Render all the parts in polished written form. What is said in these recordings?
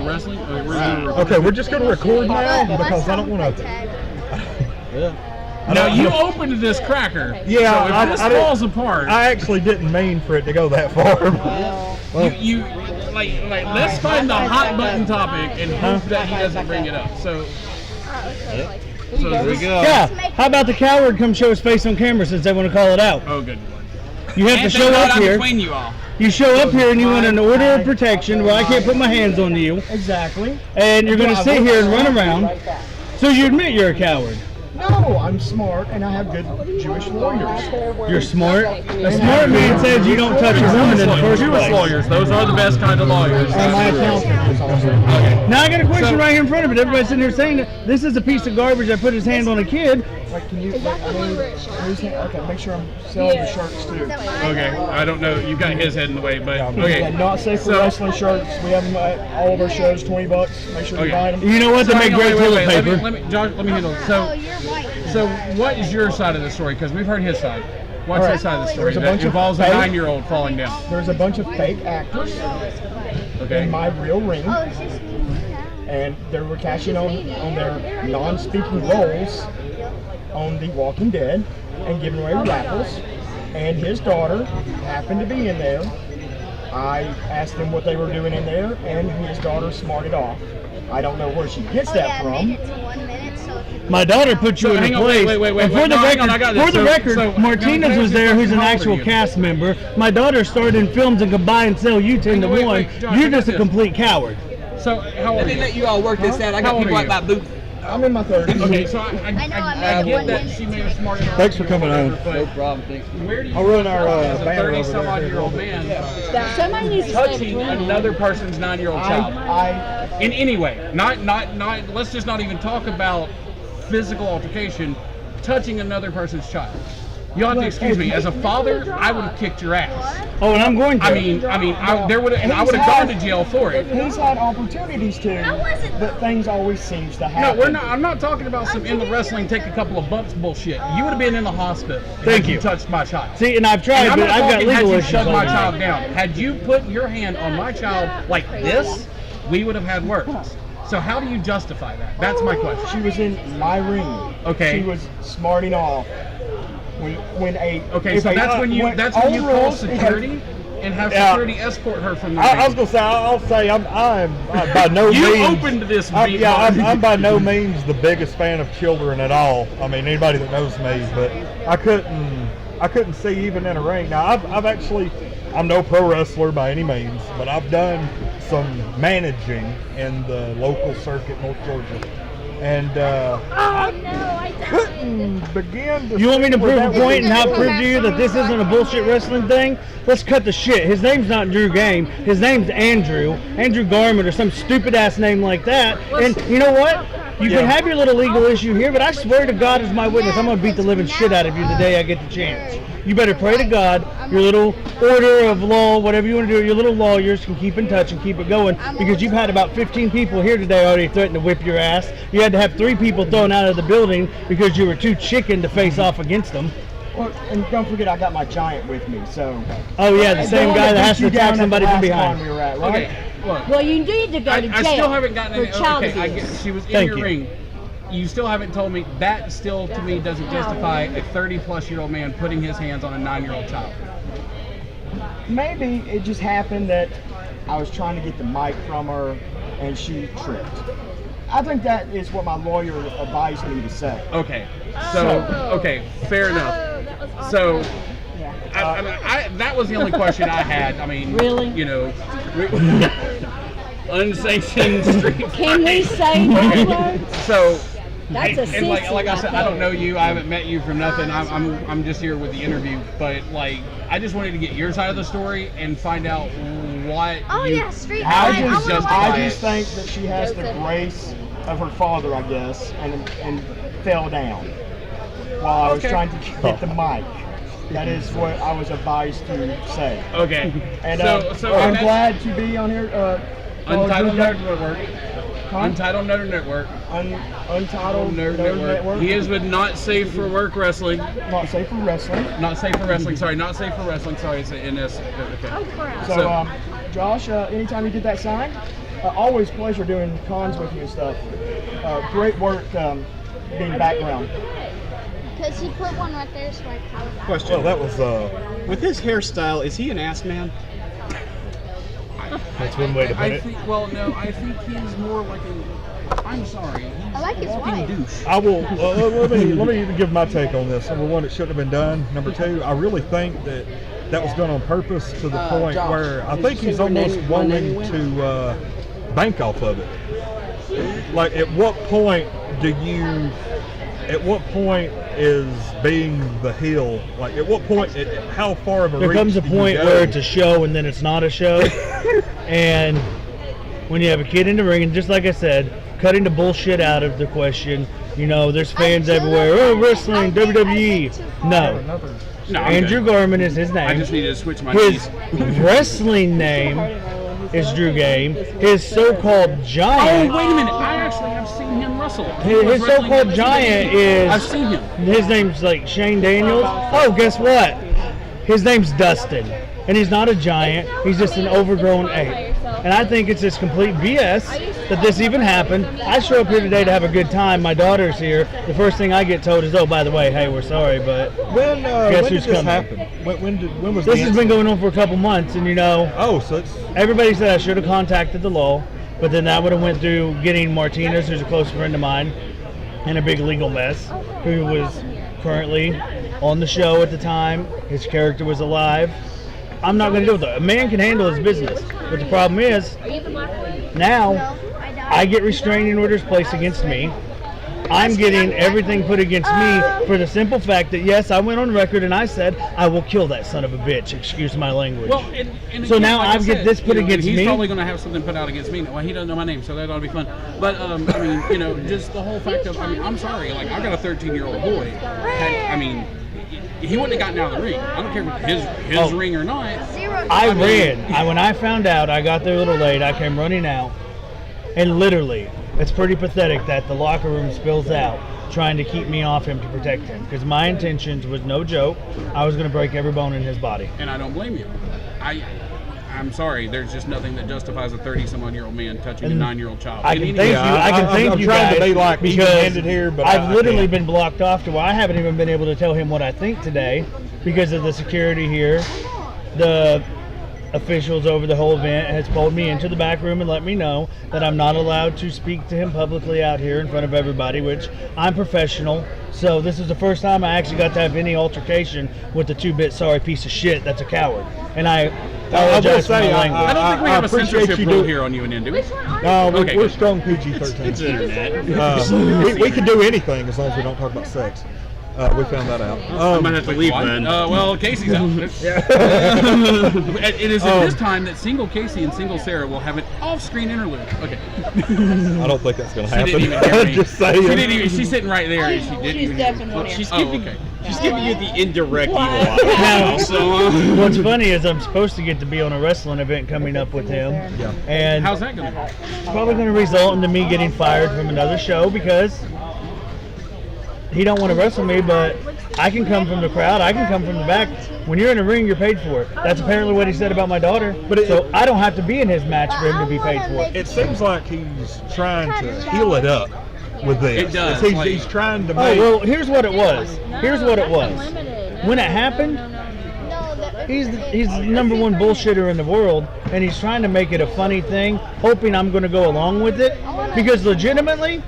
wrestling? Okay, we're just gonna record now because I don't want to. Yeah. Now you opened this cracker. Yeah, so if this falls apart. I actually didn't mean for it to go that far. You like let's find the hot button topic and hope that he doesn't bring it up. So there we go. Yeah. How about the coward come show his face on camera since they want to call it out? Oh, good one. You have to show up here. Between you all. You show up here and you want an order of protection where I can't put my hands on you. Exactly. And you're going to sit here and run around. So you admit you're a coward. No, I'm smart and I have good Jewish lawyers. You're smart? A smart man says you don't touch a woman in the first Jewish place. lawyers, those are the best kind of lawyers. And my accountant is also. Okay. Now I got a question right here in front of it. Everybody's sitting here saying that this is a piece of garbage that put his hand on a kid. Like, can you? Okay, make sure I'm selling the shirts too. Okay, I don't know. You've got his head in the way, but okay. Yeah, not safe for wrestling shirts. We have them at all of our shows, $20. Make sure you buy them. You know what? They make great toilet paper. Josh, let me handle it. So what is your side of the story? Because we've heard his side. What's his side of the story? There's a bunch that involves of a 9-year-old falling down. There's a bunch of fake actors in my real ring, and they were cashing on their non-speaking roles on The Walking Dead and giving away raffles. And his daughter happened to be in there. I asked them what they were doing in there, and his daughter smarted off. I don't know where she gets that from. My daughter put you in a place. Wait. For the record, So, Martinez was there, who's an actual cast member. My daughter starred in films and could buy and sell you 10 to 1. You're just a complete coward. So how Let me let you all work this out. I got people at my booth. I'm in my 30s. Okay, so I get that she may have smarted off. Thanks for coming on. No problem. Thanks. Where do you I'll run our as a banner over 30-some-odd-year-old man Somebody needs to touching another person's 9-year-old child? In any way, not. Let's just not even talk about physical altercation. Touching another person's child. You'll have to excuse me. As a father, I would have kicked your ass. Oh, and I'm going to. I would have gone to jail for it. He's had opportunities to, but things always seems to happen. No, we're not. I'm not talking about some in the wrestling take a couple of bumps bullshit. You would have been in the hospital. Thank you. Touched my child. See, and I've tried, but I've got legal issues. Had you shut my child down, had you put your hand on my child like this, we would have had words. So how do you justify that? That's my question. She was in my ring. Okay. She was smarting off. So that's when you call security and have security escort her from the ring. I was gonna say, I'll say I'm by no means. You opened this. I'm by no means the biggest fan of children at all. I mean, anybody that knows me, but I couldn't see even in a ring. Now I'm no pro wrestler by any means, but I've done some managing in the local circuit, North Georgia. And I couldn't begin to. You want me to prove a point and how prove to you that this isn't a bullshit wrestling thing? Let's cut the shit. His name's not Drew Game. His name's Andrew Garment or some stupid ass name like that. And you know what? You can have your little legal issue here, but I swear to God as my witness, I'm gonna beat the living shit out of you the day I get the chance. You better pray to God, your little order of law, whatever you want to do, your little lawyers can keep in touch and keep it going, because you've had about 15 people here today already threaten to whip your ass. You had to have 3 people thrown out of the building because you were too chicken to face off against them. Well, and don't forget, I got my giant with me, so. Oh yeah, the same guy that has to attack somebody from behind. We were at, right? Okay, look. Well, you need to go to jail. I still haven't gotten for child abuse. I guess she was in your ring. You still haven't told me that. Still, to me, doesn't justify a 30-plus-year-old man putting his hands on a 9-year-old child. Maybe it just happened that I was trying to get the mic from her and she tripped. I think that is what my lawyer advised me to say. Okay, okay, fair enough. So, that was the only question I had. I mean, really, you know, unsanctioned street. Can we say that word? So. That's a and like I said, I don't know you. I haven't met you from nothing. I'm just here with the interview. But like, I just wanted to get your side of the story and find out what. I just think that she has the grace of her father, I guess, and fell down while I was trying to get the mic. That is what I was advised to say. Okay. And so I'm glad to be on here. Untitled Nerd Network. Untitled Nerd Network. Untitled Nerd Network. He is with Not Safe for Work Wrestling. Not Safe for Wrestling. Not Safe for Wrestling. Sorry, Not Safe for Wrestling. Sorry, it's an NS. Okay. So, Josh, anytime you get that sign, Always pleasure doing cons with you and stuff. Great work being background. Because he put one right there, so I caught it. Question. Well, that was With his hairstyle, is he an ass man? That's one way to put I it. think, well, no, I think he's more like I'm sorry. I like his Walking wife. douche. I will. Let me give my take on this. Number one, it shouldn't have been done. Number two, I really think that was done on purpose to the point Josh, where I think he's almost wanting to bank off of it. Like, at what point is being the heel? Like, at what point? How far of a There reach comes a do you point go? where it's a show and then it's not a show. And when you have a kid in the ring, and just like I said, cutting the bullshit out of the question, you know, there's fans everywhere. Oh, wrestling, WWE. No. No, I'm Andrew good. Garman is his name. I just needed to switch my His keys. wrestling name is Drew Game. His so-called Oh, giant. wait a minute. I actually have seen him wrestle. He His was wrestling so-called at giant WWE. is. I've seen him. His name's like Shane Daniels. Oh, guess what? His name's Dustin, and he's not a giant. He's just an overgrown ape. And I think it's just complete BS that this even happened. I show up here today to have a good time. My daughter's here. The first thing I get told is, "Oh, by the way, hey, we're sorry, but When Guess did who's this coming? happen? When was this the has been incident? going on for a couple months." And you know, Oh, so it's everybody said I should have contacted the law, but then that would have went through getting Martinez, who's a close friend of mine, in a big legal mess, who was currently on the show at the time. His character was alive. I'm not going to deal with it. A man can handle his business, but the problem is, now I get restraining orders placed against me. I'm getting everything put against me for the simple fact that, yes, I went on record and I said, I will kill that son of a bitch, excuse my language. Well, and So again, now like I I get said, this put you know, against he's me. probably going to have something put out against me. Well, he doesn't know my name, so that ought to be fun. But I mean, you know, just the whole fact of, I mean, I'm sorry. Like, I got a 13-year-old boy. I mean, he wouldn't have gotten out of the ring. I don't care if it's his ring or not. When I found out, I got there a little late. I came running out, and literally, it's pretty pathetic that the locker room spills out trying to keep me off him to protect him, because my intentions was no joke. I was going to break every bone in his body. And I don't blame you. I'm sorry. There's just nothing that justifies a 30-some-odd-year-old man touching a 9-year-old child. I can thank you. I can thank I'm you trying guys to be like because even-handed here, but I've I literally can't. been blocked off to where I haven't even been able to tell him what I think today because of the security here. The officials over the whole event has pulled me into the back room and let me know that I'm not allowed to speak to him publicly out here in front of everybody, which I'm professional. So this is the first time I actually got to have any altercation with the 2-bit sorry piece of shit that's a coward. And I apologize for my language. I don't think we I have a appreciate censorship you rule do- here on UNN, do we? No, Okay, we're good. strong PG-13. It's internet. We can do anything as long as we don't talk about sex. We found that out. I might have to leave What? then. Well, Casey's out. It is at this time that single Casey and single Sarah will have an off-screen interlude. Okay. I don't think that's going to She happen. didn't even hear me. Just saying. She didn't even. She's sitting right there. And she didn't She's even. definitely She's Oh, giving, okay. she's giving you the indirect evil Wow. eye now, so What's funny is I'm supposed to get to be on a wrestling event coming up with him. Yeah. And How's that going? it's probably going to result into me getting fired from another show because he don't want to wrestle me, but I can come from the crowd. I can come from the back. When you're in a ring, you're paid for it. That's apparently what he said about my daughter. But So I don't have to be in his match for him to be paid for it. It seems like he's trying to heal it up with this. It does, He's, like- he's trying to Oh, make. well, here's what it was. Here's what it was. When it happened, he's the number one bullshitter in the world, and he's trying to make it a funny thing, hoping I'm going to go along with it. Because legitimately,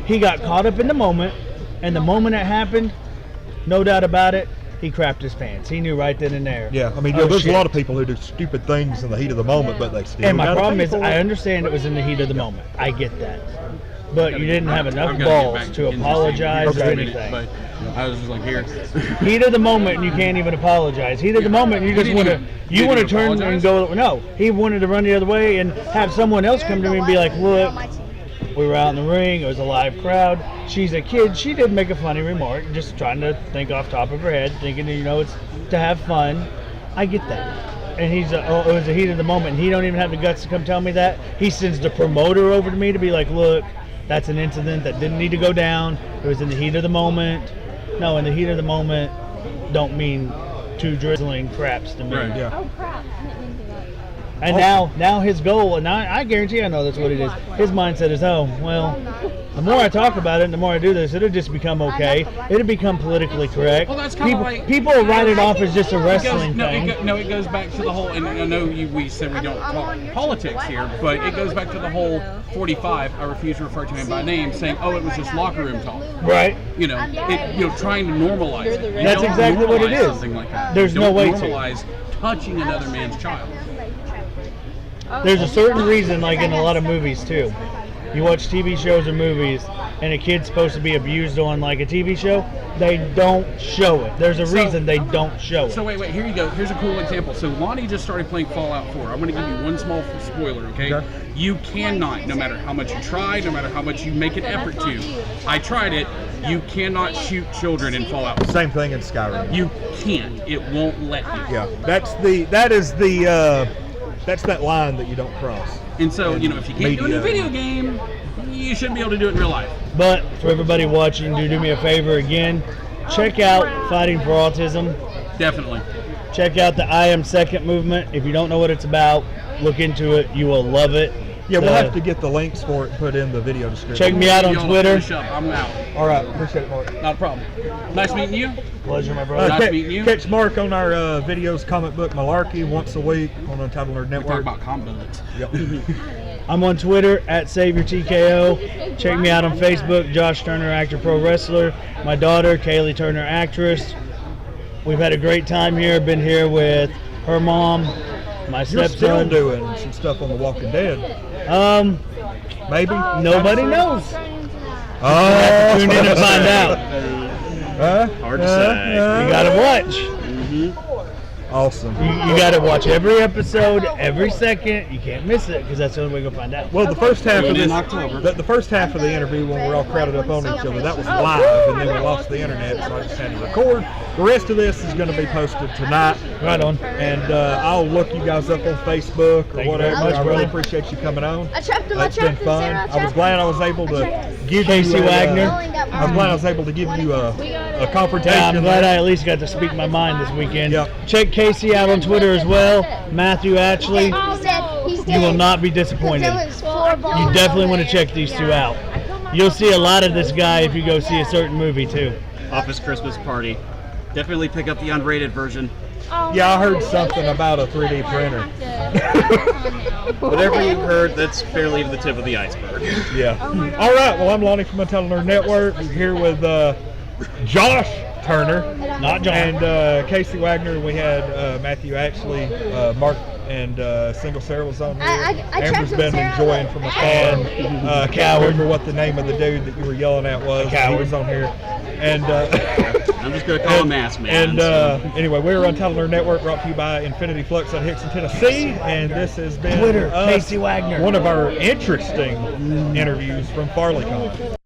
he got caught up in the moment, and the moment it happened, no doubt about it, he crapped his pants. He knew right then and there. Yeah, I mean, Oh, there's shit. a lot of people who do stupid things in the heat of the moment, but they still. And my gotta problem pay is, for I it. understand it was in the heat of the moment. I get that. But you didn't have enough I've gotta get balls back to into this apologize thing or for a minute, anything. But I was just like, here. Heat of the moment, and you can't even apologize. Heat of the moment, you He just didn't want to, even- you didn't want to even turn apologize? and go. No, he wanted to run the other way and have someone else come to me and be like, "Look, we were out in the ring. It was a live crowd. She's a kid. She did make a funny remark, just trying to think off the top of her head, thinking it's to have fun. I get that." And it was the heat of the moment. And he don't even have the guts to come tell me that. He sends the promoter over to me to be like, "Look, that's an incident that didn't need to go down. It was in the heat of the moment." No, in the heat of the moment don't mean two drizzling craps to me. Right. Yeah. Oh crap! I didn't mean to do that. And now his goal, and I guarantee I know that's what it is. His mindset is, oh, well, the more I talk about it, and the more I do this, it'll just become okay. It'll become politically correct. Well, that's kind of like people will write it off as just a wrestling thing. It goes back to the whole. And I know we said we don't talk politics here, but it goes back to the whole 45. I refuse to refer to him by name, saying, "Oh, it was just locker room talk." Right. Trying to normalize it. You That's don't exactly what it normalize is. something like that. There's You no don't way to. normalize touching another man's child. There's a certain reason, like in a lot of movies too. You watch TV shows or movies, and a kid's supposed to be abused on like a TV show, they don't show it. There's a reason they don't show it. So wait, here you go. Here's a cool example. So Lonnie just started playing Fallout 4. I'm going to give you one small spoiler, okay? You cannot, no matter how much you try, no matter how much you make an effort to. I tried it. You cannot shoot children in Fallout 4. Same thing in Skyrim. You can't. It won't let you. Yeah, that's that line that you don't cross. And so, if you can't do it in a video game, you should be able to do it in real life. But for everybody watching, do me a favor again. Check out Fighting for Autism. Definitely. Check out the I Am Second movement. If you don't know what it's about, look into it. You will love it. Yeah, we'll have to get the links for it and put in the video description. Check me out on Twitter. I'm out. All right, appreciate it, Mark. Not a problem. Nice meeting you. Pleasure, my brother. Nice meeting you. Catch Mark on our videos, Comic Book Malarkey, once a week on Untitled Nerd We Network. talk about comic books. Yep. I'm on Twitter at SaviorTKO. Check me out on Facebook, Josh Turner, actor, pro wrestler. My daughter, Kaylee Turner, actress. We've had a great time here. Been here with her mom, my You're still stepson. doing some stuff on The Walking Dead. Maybe? Nobody knows. Oh. Tune in and find out. Hard to say. You gotta watch. Awesome. You gotta watch every episode, every second. You can't miss it because that's the only way you're gonna find out. Well, the first half of In this, October. the first half of the interview when we're all crowded up on each other, that was live, and then we lost the internet, so I just had to record. The rest of this is going to be posted tonight. Right on. And I'll look you guys up on Facebook or Thank you whatever. very much, I really brother. appreciate you coming on. I trapped him. It's been fun. I was glad I was able to give Casey you Wagner. I was glad I was able to give you a confrontation. Yeah, I'm glad I at least got to speak my mind this weekend. Yep. Check Casey out on Twitter as well. Matthew Ashley. You will not be disappointed. You definitely want to check these two out. You'll see a lot of this guy if you go see a certain movie too. Office Christmas Party. Definitely pick up the unrated version. Yeah, I heard something about a 3D printer. Whatever you've heard, that's barely the tip of the iceberg. Yeah. All right. Well, I'm Lonnie from Untitled Nerd Network. We're here with Josh Turner, Not John. and Casey Wagner. We had Matthew Ashley, Mark, and Single Sarah was on here. I Amber's trapped been Sarah. enjoying from afar. Can't remember what the name of the dude that you were yelling at was. He was on here. And I'm just going to call him Ass Man. and anyway, we're Untitled Nerd Network, brought to you by Infinity Flux out of Hickson, Tennessee. And this has been Twitter, Casey Wagner. one of our interesting interviews from FarleyCon.